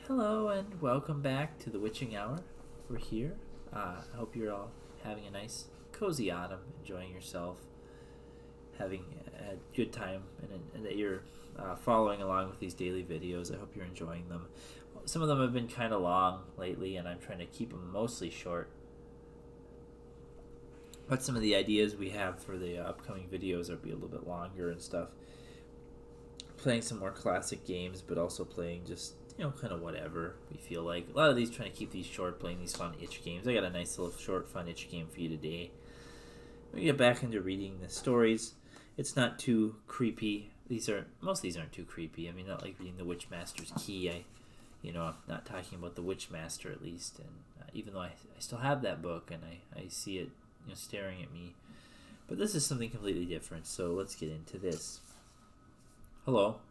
Hello and welcome back to the Witching Hour. We're here. I hope you're all having a nice, cozy autumn, enjoying yourself, having a good time, and that you're following along with these daily videos. I hope you're enjoying them. Some of them have been kind of long lately, and I'm trying to keep them mostly short. But some of the ideas we have for the upcoming videos will be a little bit longer and stuff. Playing some more classic games, but also playing just kind of whatever we feel like. A lot of these trying to keep these short, playing these fun itch games. I got a nice little short, fun itch game for you today. We get back into reading the stories. It's not too creepy. Most of these aren't too creepy. I mean, not like reading The Witchmaster's Key. I'm not talking about The Witchmaster at least. And even though I still have that book and I see it, staring at me. But this is something completely different. So let's get into this. Hello.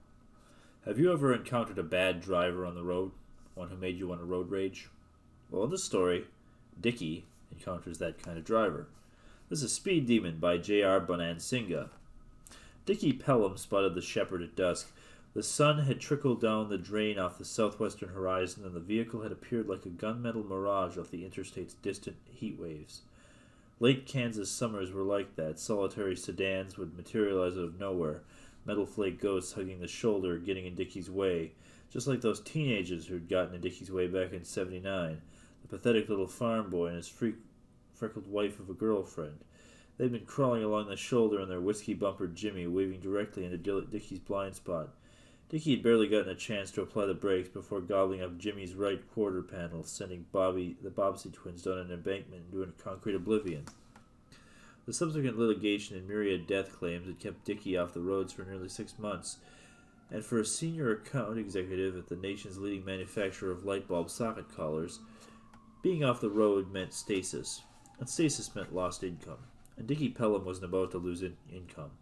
Have you ever encountered a bad driver on the road? One who made you want to road rage? Well, in this story, Dickie encounters that kind of driver. This is Speed Demon by J.R. Bonansinga. Dickie Pelham spotted the shepherd at dusk. The sun had trickled down the drain off the southwestern horizon, and the vehicle had appeared like a gunmetal mirage off the interstate's distant heat waves. Late Kansas summers were like that. Solitary sedans would materialize out of nowhere, metal flake ghosts hugging the shoulder, getting in Dickie's way, just like those teenagers who'd gotten in Dickie's way back in '79, the pathetic little farm boy and his freckled wife of a girlfriend. They'd been crawling along the shoulder in their whiskey-bumpered Jimmy, waving directly into Dickie's blind spot. Dickie had barely gotten a chance to apply the brakes before gobbling up Jimmy's right quarter panel, sending the Bobbsey twins down an embankment into a concrete oblivion. The subsequent litigation and myriad death claims had kept Dickie off the roads for nearly 6 months, and for a senior account executive at the nation's leading manufacturer of light bulb socket collars, being off the road meant stasis, and stasis meant lost income. And Dickie Pelham wasn't about to lose income.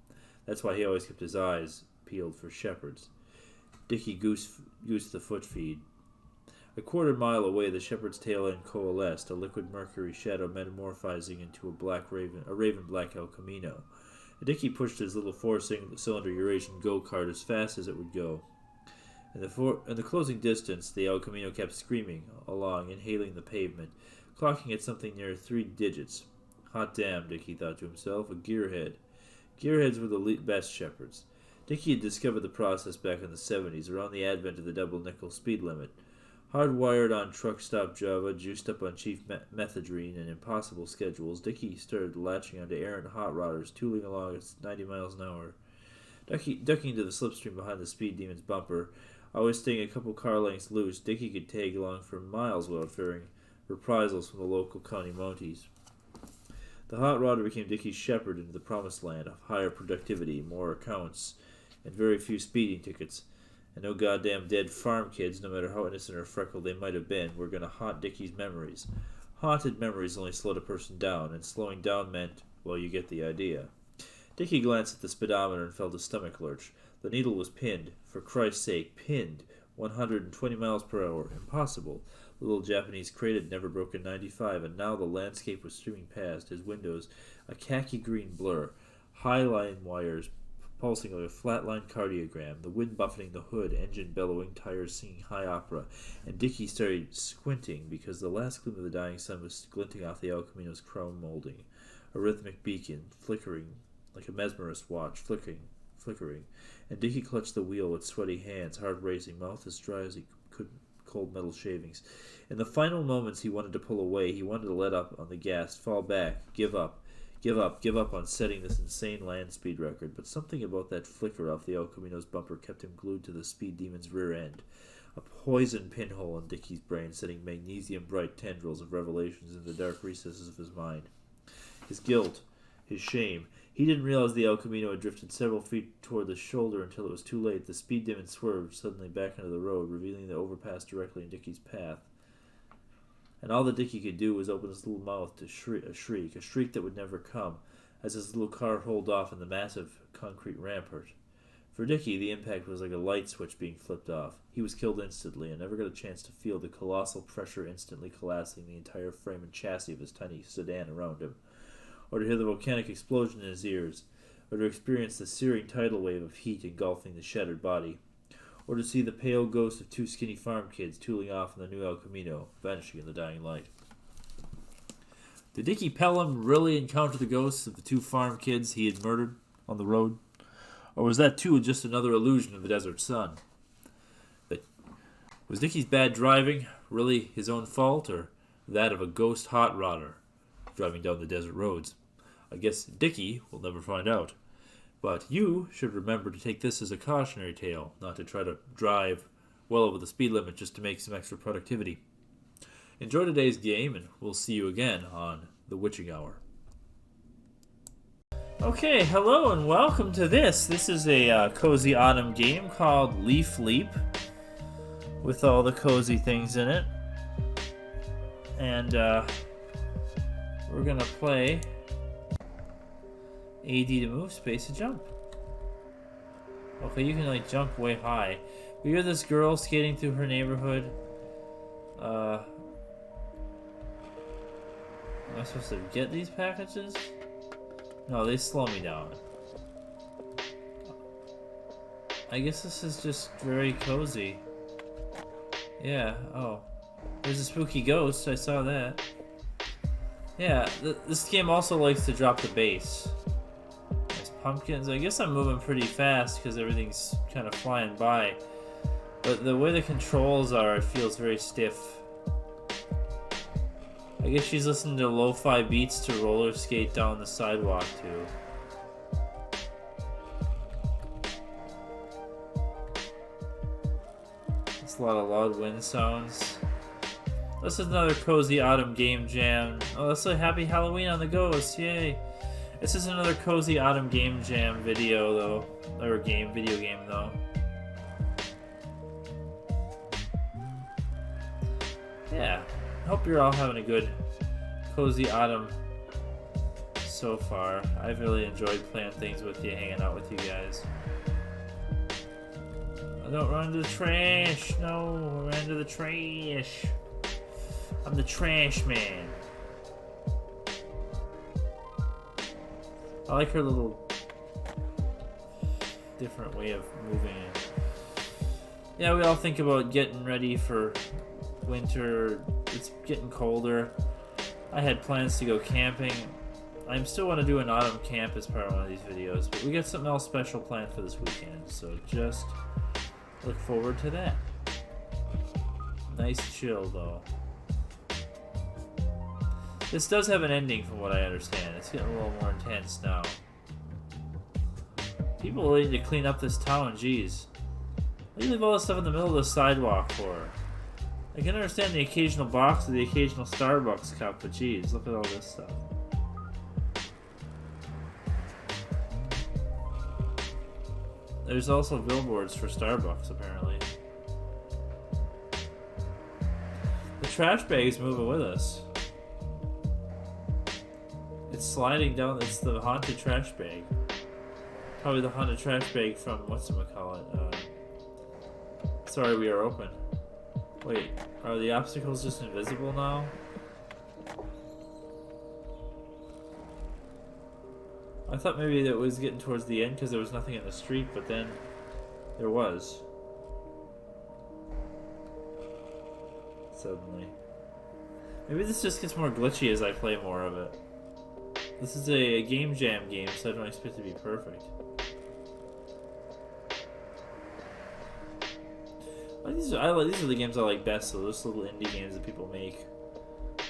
That's why he always kept his eyes peeled for shepherds. Dickie goosed the foot feed. A quarter mile away, the shepherd's tail end coalesced, a liquid mercury shadow metamorphizing into a raven black El Camino. Dickie pushed his little four-cylinder Eurasian go-kart as fast as it would go. In the closing distance, the El Camino kept screaming along, inhaling the pavement, clocking at something near 3 digits. Hot damn, Dickie thought to himself, a gearhead. Gearheads were the best shepherds. Dickie had discovered the process back in the 70s, around the advent of the double nickel speed limit. Hardwired on truck stop Java, juiced up on cheap methadrine and impossible schedules, Dickie started latching onto errant hot rodders, tooling along at 90 miles an hour. Ducking into the slipstream behind the Speed Demon's bumper, always staying a couple car lengths loose, Dickie could tag along for miles without fearing reprisals from the local county mounties. The hot rodder became Dickie's shepherd into the promised land of higher productivity, more accounts, and very few speeding tickets. And no goddamn dead farm kids, no matter how innocent or freckled they might have been, were going to haunt Dickie's memories. Haunted memories only slowed a person down, and slowing down meant, well, you get the idea. Dickie glanced at the speedometer and felt a stomach lurch. The needle was pinned. For Christ's sake, pinned. 120 miles per hour. Impossible. The little Japanese crate had never broken 95, and now the landscape was streaming past, his windows a khaki-green blur, high-line wires pulsing like a flatline cardiogram, the wind buffeting the hood, engine bellowing, tires singing high opera, and Dickie started squinting because the last gleam of the dying sun was glinting off the El Camino's chrome molding, a rhythmic beacon, flickering like a mesmerist watch, flickering, and Dickie clutched the wheel with sweaty hands, hard racing, mouth as dry as he could, cold metal shavings. In the final moments he wanted to pull away, he wanted to let up on the gas, fall back, give up on setting this insane land speed record, but something about that flicker off the El Camino's bumper kept him glued to the Speed Demon's rear end, a poison pinhole in Dickie's brain, setting magnesium-bright tendrils of revelations in the dark recesses of his mind. His guilt, his shame. He didn't realize the El Camino had drifted several feet toward the shoulder until it was too late. The Speed Demon swerved suddenly back into the road, revealing the overpass directly in Dickie's path. And all that Dickie could do was open his little mouth to shriek, a shriek that would never come, as his little car rolled off in the massive concrete rampart. For Dickie, the impact was like a light switch being flipped off. He was killed instantly and never got a chance to feel the colossal pressure instantly collapsing the entire frame and chassis of his tiny sedan around him, or to hear the volcanic explosion in his ears, or to experience the searing tidal wave of heat engulfing the shattered body, or to see the pale ghost of two skinny farm kids tooling off in the new El Camino, vanishing in the dying light. Did Dickie Pelham really encounter the ghosts of the two farm kids he had murdered on the road? Or was that too just another illusion of the desert sun? Was Dickie's bad driving really his own fault, or that of a ghost hot rodder driving down the desert roads? I guess Dickie will never find out. But you should remember to take this as a cautionary tale, not to try to drive well over the speed limit just to make some extra productivity. Enjoy today's game, and we'll see you again on The Witching Hour. Okay, hello and welcome to this. This is a cozy autumn game called Leaf Leap, with all the cozy things in it. And we're gonna play AD to move, space to jump. Okay, you can like jump way high. We hear this girl skating through her neighborhood. Am I supposed to get these packages? No, they slow me down. I guess this is just very cozy. Yeah, oh. There's a spooky ghost, I saw that. Yeah, this game also likes to drop the bass. There's pumpkins. I guess I'm moving pretty fast because everything's kind of flying by. But the way the controls are, it feels very stiff. I guess she's listening to lo-fi beats to roller skate down the sidewalk too. A lot of loud wind sounds. This is another cozy autumn game jam. Oh, let's say Happy Halloween on the Ghost, yay! This is another cozy autumn game jam video though, or video game though. Yeah, hope you're all having a good cozy autumn so far. I've really enjoyed playing things with you, hanging out with you guys. Don't run into the trash. No, run into the trash. I'm the trash man. I like her little different way of moving. Yeah, we all think about getting ready for winter. It's getting colder. I had plans to go camping. I still want to do an autumn camp as part of one of these videos, but we got something else special planned for this weekend, so just look forward to that. Nice chill, though. This does have an ending from what I understand. It's getting a little more intense now. People need to clean up this town, jeez. What do you leave all this stuff in the middle of the sidewalk for? I can understand the occasional box or the occasional Starbucks cup, but jeez, look at all this stuff. There's also billboards for Starbucks, apparently. The trash bag is moving with us. It's sliding down. It's the haunted trash bag. Probably the haunted trash bag from whatchamacallit. Sorry, we are open. Wait, are the obstacles just invisible now? I thought maybe that was getting towards the end because there was nothing in the street, but then there was. Suddenly. Maybe this just gets more glitchy as I play more of it. This is a game jam game, so I don't expect it to be perfect. These are the games I like best, so those little indie games that people make.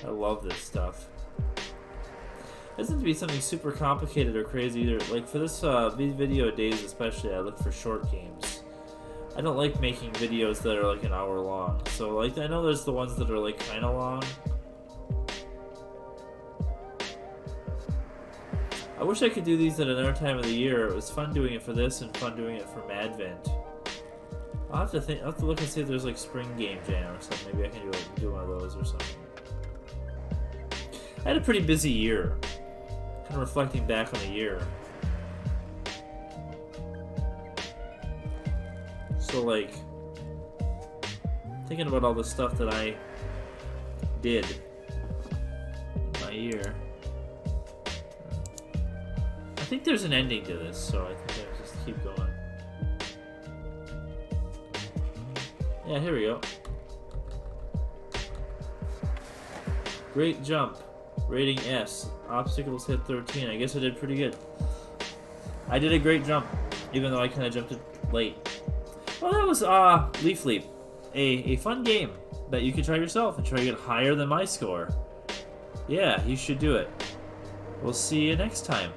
I love this stuff. It doesn't have to be something super complicated or crazy either. Like for this video days especially, I look for short games. I don't like making videos that are like an hour long. So like I know there's the ones that are like kind of long. I wish I could do these at another time of the year. It was fun doing it for this and fun doing it for Advent. I'll have to look and see if there's like spring game jam or something. Maybe I can do one of those or something. I had a pretty busy year. Kind of reflecting back on the year. So like thinking about all the stuff that I did in my year. I think there's an ending to this, so I think I just keep going. Yeah, here we go. Great jump. Rating S. Obstacles hit 13. I guess I did pretty good. I did a great jump, even though I kind of jumped it late. Well, that was Leaf Leap. A fun game that you can try yourself and try to get higher than my score. Yeah, you should do it. We'll see you next time.